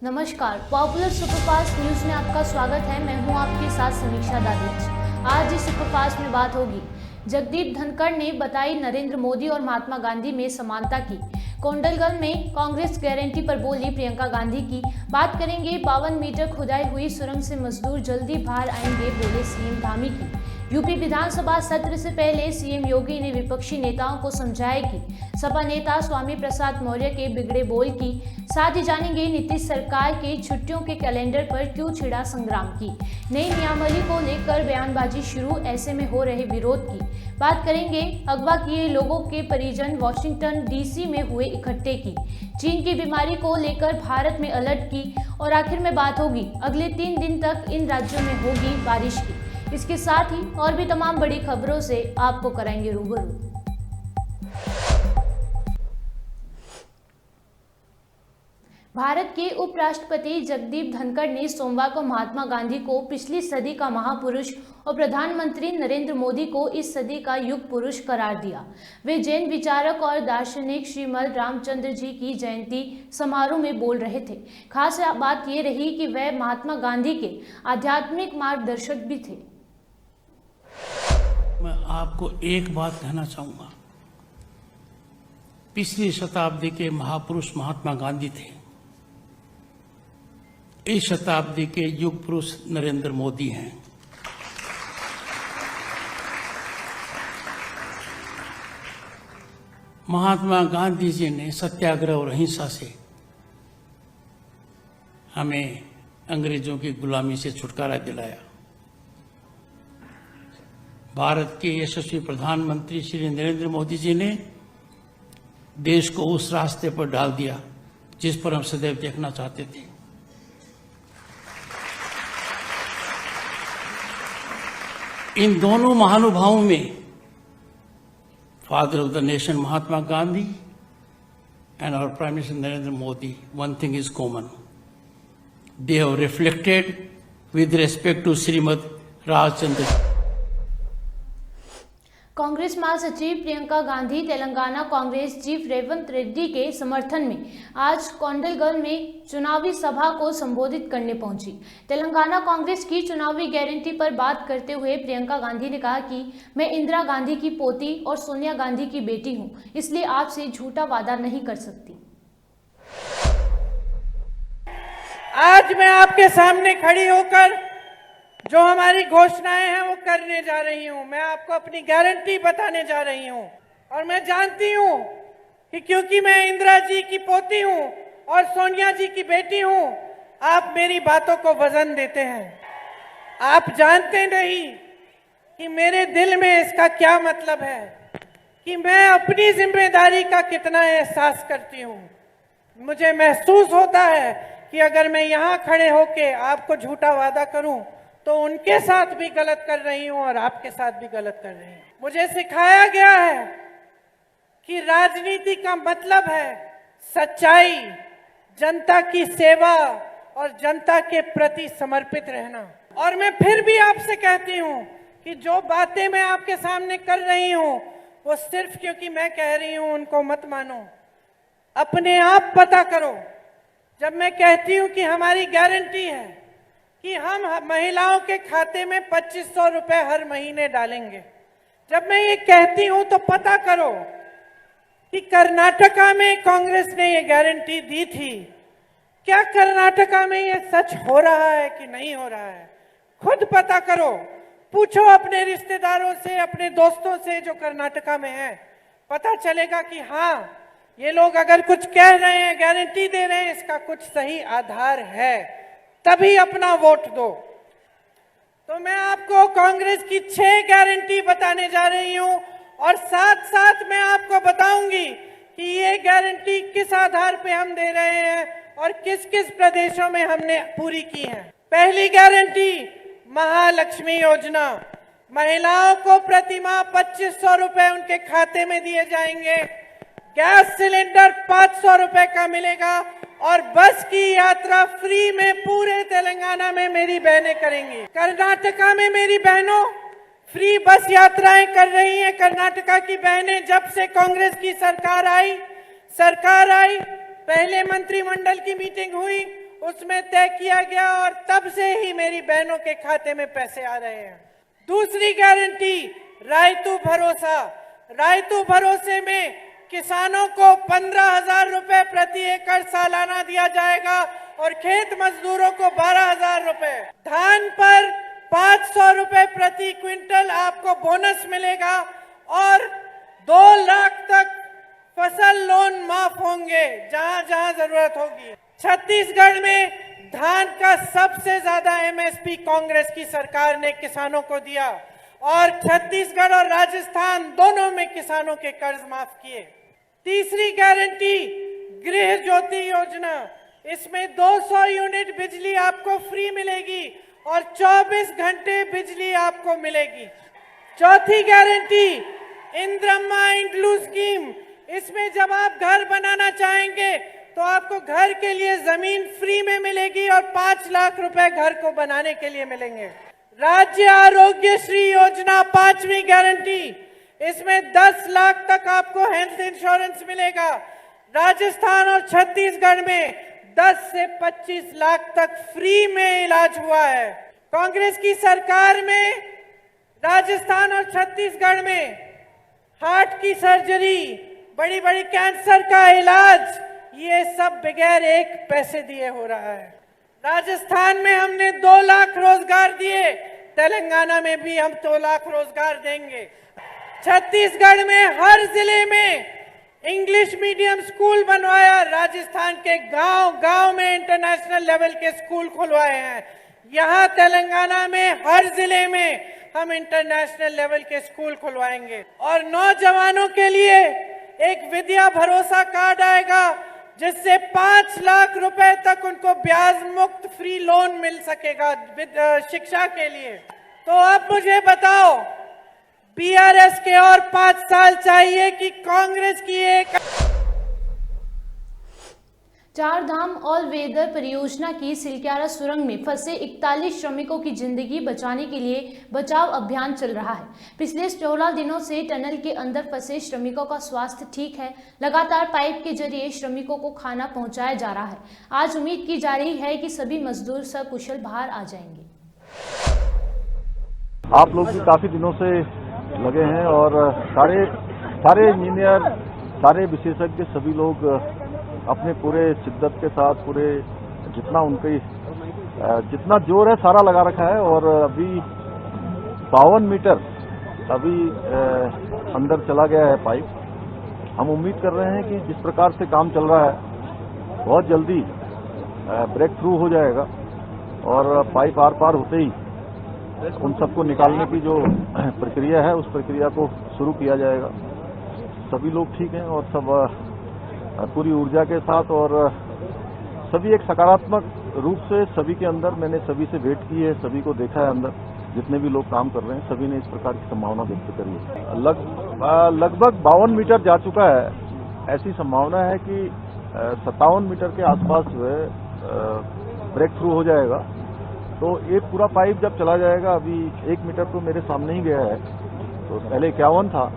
नमस्कार, popular superfast news में आपका स्वागत है। मैं हूं आपके साथ समीक्षा दादिच। आज इस सुपरफास्ट में बात होगी, जगदीप धनखड़ ने बताई नरेंद्र मोदी और महात्मा गांधी में समानता की। कोंडलगल में कांग्रेस गारंटी पर बोली प्रियंका गांधी की। बात करेंगे 52 मीटर खुदाई हुई सुरंग से मजदूर जल्दी बाहर आएंगे, बोले सीएम धामी की। यूपी विधानसभा सत्र से पहले सीएम योगी ने विपक्षी नेताओं को समझाया कि सपा नेता स्वामी प्रसाद मौर्य के बिगड़े बोल की। साथ ही जानेंगे नीतीश सरकार के छुट्टियों के कैलेंडर पर क्यों छिड़ा संग्राम की। नई नियमावली को लेकर बयानबाजी शुरू, ऐसे में हो रहे विरोध की। बात करेंगे अगवा किए लोगों के परिजन वाशिंगटन डीसी में हुए इकट्ठे की। चीन की बीमारी को लेकर भारत में अलर्ट की। और आखिर में बात होगी, अगले 3 दिन तक इन राज्यों में होगी बारिश की। इसके साथ ही और भी तमाम बड़ी खबरों से आपको कराएंगे रूबरू। भारत के उपराष्ट्रपति जगदीप धनखड़ ने सोमवार को महात्मा गांधी को पिछली सदी का महापुरुष और प्रधानमंत्री नरेंद्र मोदी को इस सदी का युग पुरुष करार दिया। वे जैन विचारक और दार्शनिक श्रीमद रामचंद्र जी की जयंती समारोह में बोल रहे थे। खास बात यह रही कि वह महात्मा गांधी के आध्यात्मिक मार्गदर्शक भी थे। मैं आपको एक बात कहना चाहूंगा, पिछली शताब्दी के महापुरुष महात्मा गांधी थे, इस शताब्दी के युग पुरुष नरेंद्र मोदी हैं। महात्मा गांधी जी ने सत्याग्रह और अहिंसा से हमें अंग्रेजों की गुलामी से छुटकारा दिलाया। भारत के यशस्वी प्रधानमंत्री श्री नरेंद्र मोदी जी ने देश को उस रास्ते पर डाल दिया जिस पर हम सदैव देखना चाहते थे। इन दोनों महानुभावों में father of the nation Mahatma Gandhi and our prime minister Narendra Modi, one thing is common, they have reflected with respect to Shrimad Ramchandra. Congress महासचिव प्रियंका गांधी तेलंगाना कांग्रेस चीफ रेवंत रेड्डी के समर्थन में आज कोंडलगल में चुनावी सभा को संबोधित करने पहुंची। तेलंगाना कांग्रेस की चुनावी गारंटी पर बात करते हुए प्रियंका गांधी ने कहा कि मैं इंदिरा गांधी की पोती और सोनिया गांधी की बेटी हूं, इसलिए आपसे झूठा वादा नहीं कर सकती। आज मैं आपके सामने खड़ी होकर जो हमारी घोषणाएं हैं वो करने जा रही हूं। मैं आपको अपनी गारंटी बताने जा रही हूं। और मैं जानती हूं कि क्योंकि मैं इंदिरा जी की पोती हूं और सोनिया जी की बेटी हूं, आप मेरी बातों को वजन देते हैं। आप जानते नहीं कि मेरे दिल में इसका क्या मतलब है, कि मैं अपनी जिम्मेदारी का कितना एहसास करती हूं। मुझे महसूस होता है कि अगर मैं यहां खड़े होके आपको झूठा वादा करूं तो उनके साथ भी गलत कर रही हूं और आपके साथ भी गलत कर रही हूं। मुझे सिखाया गया है कि राजनीति का मतलब है सच्चाई, जनता की सेवा और जनता के प्रति समर्पित रहना। और मैं फिर भी आपसे कहती हूं कि जो बातें मैं आपके सामने कर रही हूं वो सिर्फ क्योंकि मैं कह रही हूं उनको मत मानो, अपने आप पता करो। जब मैं कहती हूं कि हमारी गारंटी है कि हम महिलाओं के खाते में 2500 रुपए हर महीने डालेंगे, जब मैं ये कहती हूं तो पता करो कि कर्नाटका में कांग्रेस ने ये गारंटी दी थी। क्या कर्नाटका में ये सच हो रहा है कि नहीं हो रहा है? खुद पता करो, पूछो अपने रिश्तेदारों से, अपने दोस्तों से जो कर्नाटका में है। पता चलेगा कि हाँ, ये लोग अगर कुछ कह रहे हैं, गारंटी दे रहे हैं, इसका कुछ सही आधार है, तभी अपना वोट दो। तो मैं आपको कांग्रेस की 6 गारंटी बताने जा रही हूं और साथ साथ मैं आपको बताऊंगी कि ये गारंटी किस आधार पे हम दे रहे हैं और किस किस प्रदेशों में हमने पूरी की है। पहली गारंटी, महालक्ष्मी योजना। महिलाओं को प्रतिमाह 2500 रुपए उनके खाते में दिए जाएंगे। गैस सिलेंडर 500 रुपए का मिलेगा और बस की यात्रा फ्री में पूरे तेलंगाना में मेरी बहनें करेंगी। कर्नाटका में मेरी बहनों फ्री बस यात्राएं कर रही हैं। कर्नाटका की बहनें जब से कांग्रेस की सरकार आई, पहले मंत्रिमंडल की मीटिंग हुई उसमें तय किया गया और तब से ही मेरी बहनों के खाते में पैसे आ रहे हैं। दूसरी गारंटी रायतू भरोसा। रायतू भरोसे में किसानों को 15,000 रुपए प्रति एकड़ सालाना दिया जाएगा और खेत मजदूरों को 12,000 रुपए। धान पर 500 रुपए प्रति क्विंटल आपको बोनस मिलेगा और 2 लाख तक फसल लोन माफ होंगे जहां जहां जरूरत होगी। छत्तीसगढ़ में धान का सबसे ज्यादा एमएसपी कांग्रेस की सरकार ने किसानों को दिया और छत्तीसगढ़ और राजस्थान दोनों में किसानों के कर्ज माफ किए। तीसरी गारंटी गृह ज्योति योजना। इसमें 200 यूनिट बिजली आपको फ्री मिलेगी और 24 घंटे बिजली आपको मिलेगी। चौथी गारंटी इंदिरा इंड्लू स्कीम। इसमें जब आप घर बनाना चाहेंगे तो आपको घर के लिए जमीन फ्री में मिलेगी और 5 लाख रुपए घर को बनाने के लिए मिलेंगे। राज्य आरोग्य श्री योजना 5वीं गारंटी। इसमें 10 लाख तक आपको हेल्थ इंश्योरेंस मिलेगा। राजस्थान और छत्तीसगढ़ में 10 से 25 लाख तक फ्री में इलाज हुआ है। कांग्रेस की सरकार में राजस्थान और छत्तीसगढ़ में हार्ट की सर्जरी, बड़ी बड़ी कैंसर का इलाज, ये सब बगैर एक पैसे दिए हो रहा है। राजस्थान में हमने 2 लाख रोजगार दिए, तेलंगाना में भी हम 2 लाख रोजगार देंगे। छत्तीसगढ़ में हर जिले में इंग्लिश मीडियम स्कूल बनवाया। राजस्थान के गांव-गांव में इंटरनेशनल लेवल के स्कूल खुलवाए हैं। यहाँ तेलंगाना में हर जिले में हम इंटरनेशनल लेवल के स्कूल खुलवाएंगे। और नौजवानों के लिए एक विद्या भरोसा कार्ड आएगा जिससे 5 लाख रुपए तक उनको ब्याज मुक्त फ्री लोन मिल सकेगा शिक्षा के लिए। तो अब मुझे बताओ, बीआरएस के और 5 साल चाहिए कि कांग्रेस की एक 4 धाम ऑल वेदर परियोजना की सिलक्यारा सुरंग में फंसे 41 श्रमिकों की जिंदगी बचाने के लिए बचाव अभियान चल रहा है। पिछले 16 दिनों से टनल के अंदर फंसे श्रमिकों का स्वास्थ्य ठीक है। लगातार पाइप के जरिए श्रमिकों को खाना पहुंचाया जा रहा है। आज उम्मीद की जा रही है कि सभी मजदूर सकुशल बाहर आ जाएंगे। आप लोग भी काफी दिनों से लगे हैं और सारे इंजीनियर, सारे विशेषज्ञ, सभी लोग अपने पूरे शिद्दत के साथ, पूरे जितना जोर है सारा लगा रखा है। और अभी 52 मीटर अभी अंदर चला गया है पाइप। हम उम्मीद कर रहे हैं कि जिस प्रकार से काम चल रहा है बहुत जल्दी ब्रेक थ्रू हो जाएगा और पाइप आर पार होते ही उन सबको निकालने की जो प्रक्रिया है उस प्रक्रिया को शुरू किया जाएगा। सभी लोग ठीक हैं और सब पूरी ऊर्जा के साथ और सभी एक सकारात्मक रूप से सभी के अंदर, मैंने सभी से भेंट की है, सभी को देखा है अंदर जितने भी लोग काम कर रहे हैं, सभी ने इस प्रकार की संभावना व्यक्त करी है। लगभग 52 मीटर जा चुका है। ऐसी संभावना है कि 57 मीटर के आसपास जो है ब्रेक थ्रू हो जाएगा। तो एक पूरा पाइप जब चला जाएगा, अभी 1 मीटर तो मेरे सामने ही गया है, तो पहले 51 था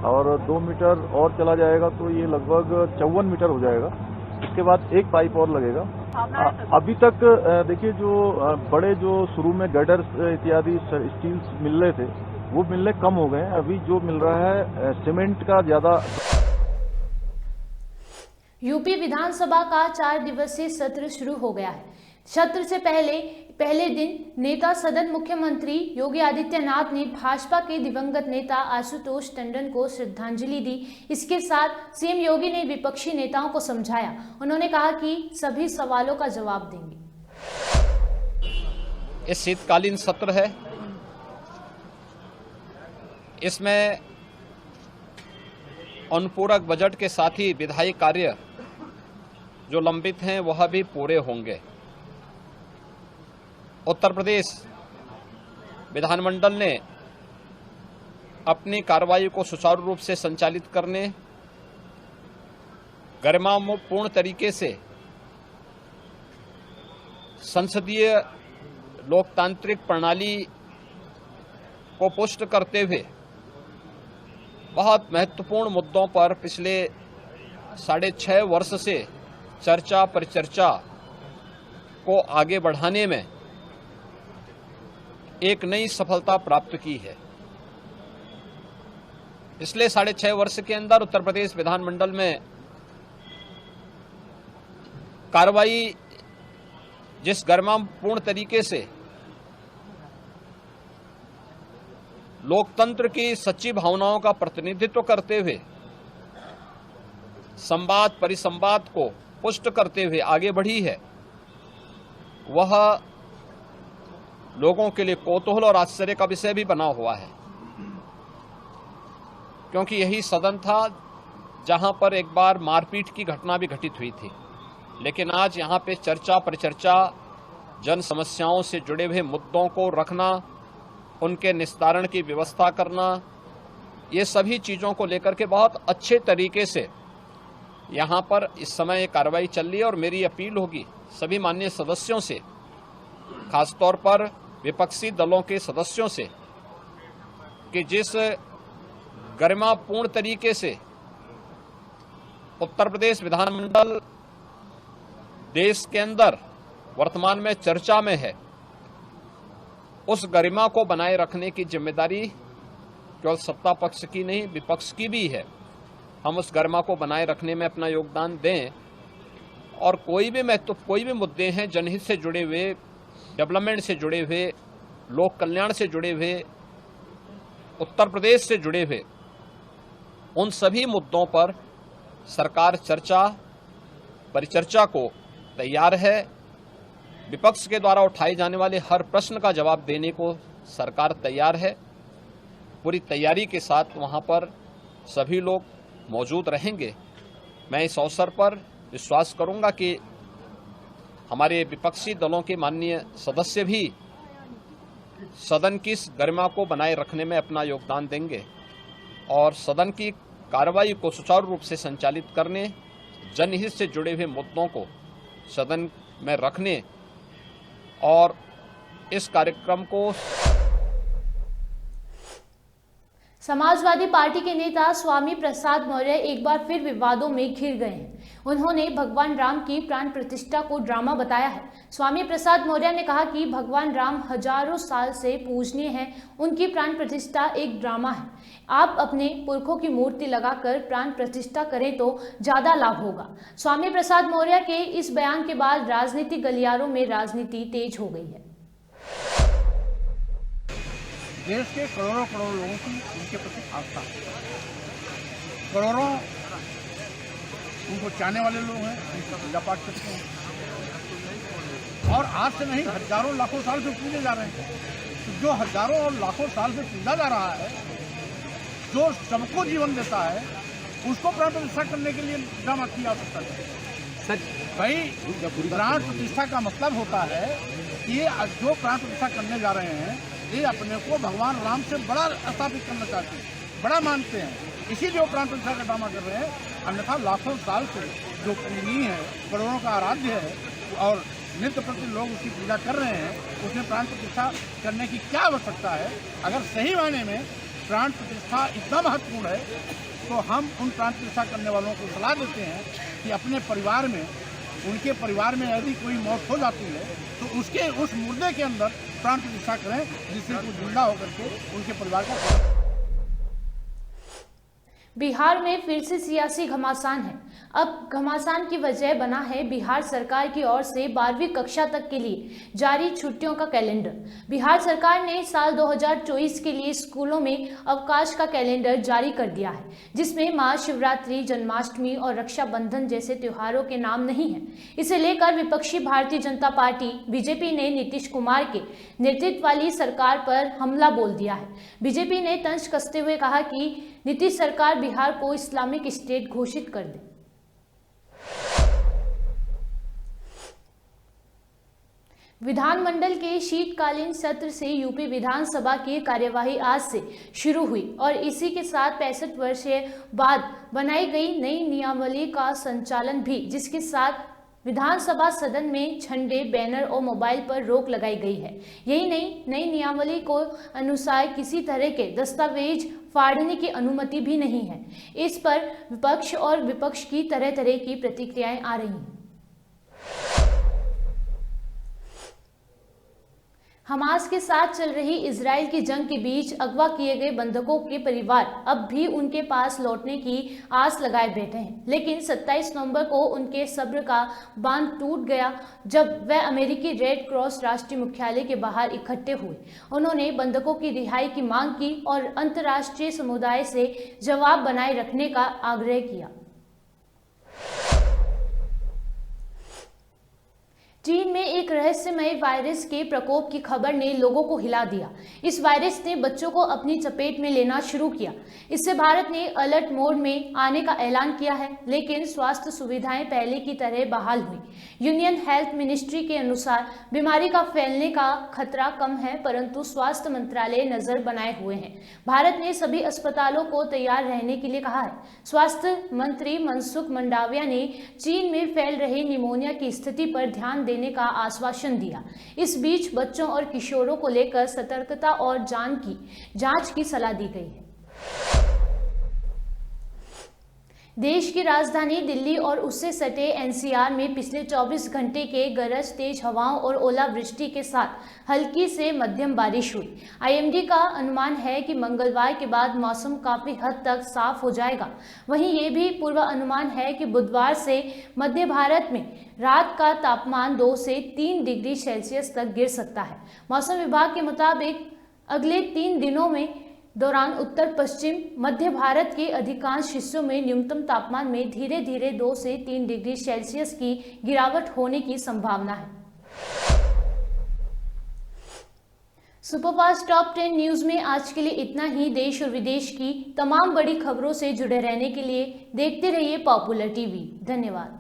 और 2 मीटर और चला जाएगा तो ये लगभग 54 मीटर हो जाएगा। इसके बाद एक पाइप और लगेगा। अभी तक देखिए जो बड़े जो शुरू में गडर्स इत्यादि स्टील्स मिल रहे थे वो मिलने कम हो गए हैं। अभी जो मिल रहा है सीमेंट का ज्यादा। यूपी विधानसभा का 4 दिवसीय सत्र शुरू हो गया है। सत्र से पहले दिन नेता सदन मुख्यमंत्री योगी आदित्यनाथ ने भाजपा के दिवंगत नेता आशुतोष टंडन को श्रद्धांजलि दी। इसके साथ सीएम योगी ने विपक्षी नेताओं को समझाया। उन्होंने कहा कि सभी सवालों का जवाब देंगे। ये शीतकालीन सत्र है। इसमें अनुपूरक बजट के साथ ही विधायी कार्य जो लंबित हैं वह भी पूरे होंगे। उत्तर प्रदेश विधानमंडल ने अपनी कार्रवाई को सुचारू रूप से संचालित करने, गरिमापूर्ण तरीके से संसदीय लोकतांत्रिक प्रणाली को पुष्ट करते हुए बहुत महत्वपूर्ण मुद्दों पर पिछले 6.5 वर्ष से चर्चा परिचर्चा को आगे बढ़ाने में एक नई सफलता प्राप्त की है। इसलिए 6.5 वर्ष के अंदर उत्तर प्रदेश विधानमंडल में कार्रवाई जिस गरिमापूर्ण तरीके से लोकतंत्र की सच्ची भावनाओं का प्रतिनिधित्व करते हुए संवाद परिसंवाद को पुष्ट करते हुए आगे बढ़ी है, वह लोगों के लिए कौतूहल और आश्चर्य का विषय भी बना हुआ है, क्योंकि यही सदन था जहां पर एक बार मारपीट की घटना भी घटित हुई थी। लेकिन आज यहां पे चर्चा परिचर्चा, जन समस्याओं से जुड़े हुए मुद्दों को रखना, उनके निस्तारण की व्यवस्था करना, ये सभी चीज़ों को लेकर के बहुत अच्छे तरीके से यहाँ पर इस समय कार्रवाई चल रही है। और मेरी अपील होगी सभी माननीय सदस्यों से, खासतौर पर विपक्षी दलों के सदस्यों से, कि जिस गरिमापूर्ण तरीके से उत्तर प्रदेश विधानमंडल देश के अंदर वर्तमान में चर्चा में है, उस गरिमा को बनाए रखने की जिम्मेदारी केवल सत्ता पक्ष की नहीं, विपक्ष की भी है। हम उस गरिमा को बनाए रखने में अपना योगदान दें और कोई भी मुद्दे हैं जनहित से जुड़े हुए, डेवलपमेंट से जुड़े हुए, लोक कल्याण से जुड़े हुए, उत्तर प्रदेश से जुड़े हुए, उन सभी मुद्दों पर सरकार चर्चा परिचर्चा को तैयार है। विपक्ष के द्वारा उठाए जाने वाले हर प्रश्न का जवाब देने को सरकार तैयार है। पूरी तैयारी के साथ वहां पर सभी लोग मौजूद रहेंगे। मैं इस अवसर पर विश्वास करूंगा कि हमारे विपक्षी दलों के माननीय सदस्य भी सदन की इस गरिमा को बनाए रखने में अपना योगदान देंगे और सदन की कार्रवाई को सुचारू रूप से संचालित करने, जनहित से जुड़े हुए मुद्दों को सदन में रखने और इस कार्यक्रम को। समाजवादी पार्टी के नेता स्वामी प्रसाद मौर्य एक बार फिर विवादों में घिर गए हैं। उन्होंने भगवान राम की प्राण प्रतिष्ठा को ड्रामा बताया है। स्वामी प्रसाद मौर्य ने कहा कि भगवान राम हजारों साल से पूजनीय हैं, उनकी प्राण प्रतिष्ठा एक ड्रामा है। आप अपने पुरखों की मूर्ति लगाकर प्राण प्रतिष्ठा करें तो ज्यादा लाभ होगा। स्वामी प्रसाद मौर्य के इस बयान के बाद राजनीतिक गलियारों में राजनीति तेज हो गई है। देश के करोड़ों लोगों की उनके प्रति आस्था है। करोड़ों उनको चाहने वाले लोग हैं, उनका पूजा पाठ करते हैं और आज से नहीं हजारों लाखों साल से पूजे जा रहे हैं। तो जो हजारों और लाखों साल से पूजा जा रहा है, जो सबको जीवन देता है, उसको प्राण प्रतिष्ठा करने के लिए ड्रामा की आवश्यकता है। सच भाई, प्राण प्रतिष्ठा का मतलब होता है कि ये जो प्राण प्रतिष्ठा करने जा रहे हैं, ये अपने को भगवान राम से बड़ा स्थापित करना चाहते हैं, बड़ा मानते हैं, इसीलिए वो प्राण प्रतिष्ठा का ड्रामा कर रहे हैं। अन्यथा लाखों साल से जो पूजनीय है, करोड़ों का आराध्य है और नित्य प्रति लोग उसकी पूजा कर रहे हैं, उसमें प्राण प्रतिष्ठा करने की क्या आवश्यकता है? अगर सही मायने में प्राण प्रतिष्ठा इतना महत्वपूर्ण है, तो हम उन प्राण प्रतिष्ठा करने वालों को सलाह देते हैं कि अपने परिवार में, उनके परिवार में यदि कोई मौत हो जाती है तो उसके उस मुर्दे के अंदर प्राण प्रतिष्ठा करें, जिससे वो जिंदा होकर के उनके परिवार का। बिहार में फिर से सियासी घमासान है। अब घमासान की वजह बना है बिहार सरकार की ओर से 12वीं कक्षा तक के लिए जारी छुट्टियों का कैलेंडर। बिहार सरकार ने साल 2024 के लिए स्कूलों में अवकाश का कैलेंडर जारी कर दिया है, जिसमें महाशिवरात्रि, जन्माष्टमी और रक्षाबंधन जैसे त्योहारों के नाम नहीं है। इसे लेकर विपक्षी भारतीय जनता पार्टी बीजेपी ने नीतीश कुमार के नेतृत्व वाली सरकार पर हमला बोल दिया है। बीजेपी ने तंज कसते हुए कहा कि नीतीश सरकार बिहार को इस्लामिक स्टेट घोषित कर दे। विधानमंडल के शीतकालीन सत्र से यूपी विधानसभा की कार्यवाही आज से शुरू हुई और इसी के साथ 65 वर्षीय बाद बनाई गई नई नियमावली का संचालन भी, जिसके साथ विधानसभा सदन में झंडे, बैनर और मोबाइल पर रोक लगाई गई है। यही नई नियमावली को अनुसार किसी तरह के दस्तावेज फाड़ने की अनुमति भी नहीं है। इस पर विपक्ष और विपक्ष की तरह तरह की प्रतिक्रियाएं आ रही हैं। हमास के साथ चल रही इजराइल की जंग के बीच अगवा किए गए बंधकों के परिवार अब भी उनके पास लौटने की आस लगाए बैठे हैं, लेकिन 27 नवंबर को उनके सब्र का बांध टूट गया जब वह अमेरिकी रेड क्रॉस राष्ट्रीय मुख्यालय के बाहर इकट्ठे हुए। उन्होंने बंधकों की रिहाई की मांग की और अंतर्राष्ट्रीय समुदाय से जवाब बनाए रखने का आग्रह किया। चीन में एक रहस्यमय वायरस के प्रकोप की खबर ने लोगों को हिला दिया। इस वायरस ने बच्चों को अपनी चपेट में लेना शुरू किया। इससे भारत ने अलर्ट मोड में आने का ऐलान किया है, लेकिन स्वास्थ्य सुविधाएं पहले की तरह बहाल हुई। यूनियन हेल्थ मिनिस्ट्री के अनुसार बीमारी का फैलने का खतरा कम है, परंतु स्वास्थ्य मंत्रालय नजर बनाए हुए हैं। भारत ने सभी अस्पतालों को तैयार रहने के लिए कहा है। स्वास्थ्य मंत्री मनसुख मंडाविया ने चीन में फैल रहे निमोनिया की स्थिति पर ध्यान देने का आश्वासन दिया। इस बीच बच्चों और किशोरों को लेकर सतर्कता और जांच की सलाह दी गई है। देश की राजधानी दिल्ली और उससे सटे एनसीआर में पिछले 24 घंटे के गरज, तेज हवाओं और ओलावृष्टि के साथ हल्की से मध्यम बारिश हुई। आईएमडी का अनुमान है कि मंगलवार के बाद मौसम काफी हद तक साफ हो जाएगा। वहीं ये भी पूर्वानुमान है कि बुधवार से मध्य भारत में रात का तापमान 2 से 3 डिग्री सेल्सियस तक गिर सकता है। मौसम विभाग के मुताबिक अगले 3 दिनों में दौरान उत्तर पश्चिम मध्य भारत के अधिकांश हिस्सों में न्यूनतम तापमान में धीरे धीरे 2 से 3 डिग्री सेल्सियस की गिरावट होने की संभावना है। सुपरफास्ट टॉप 10 न्यूज में आज के लिए इतना ही। देश और विदेश की तमाम बड़ी खबरों से जुड़े रहने के लिए देखते रहिए पॉपुलर टीवी। धन्यवाद।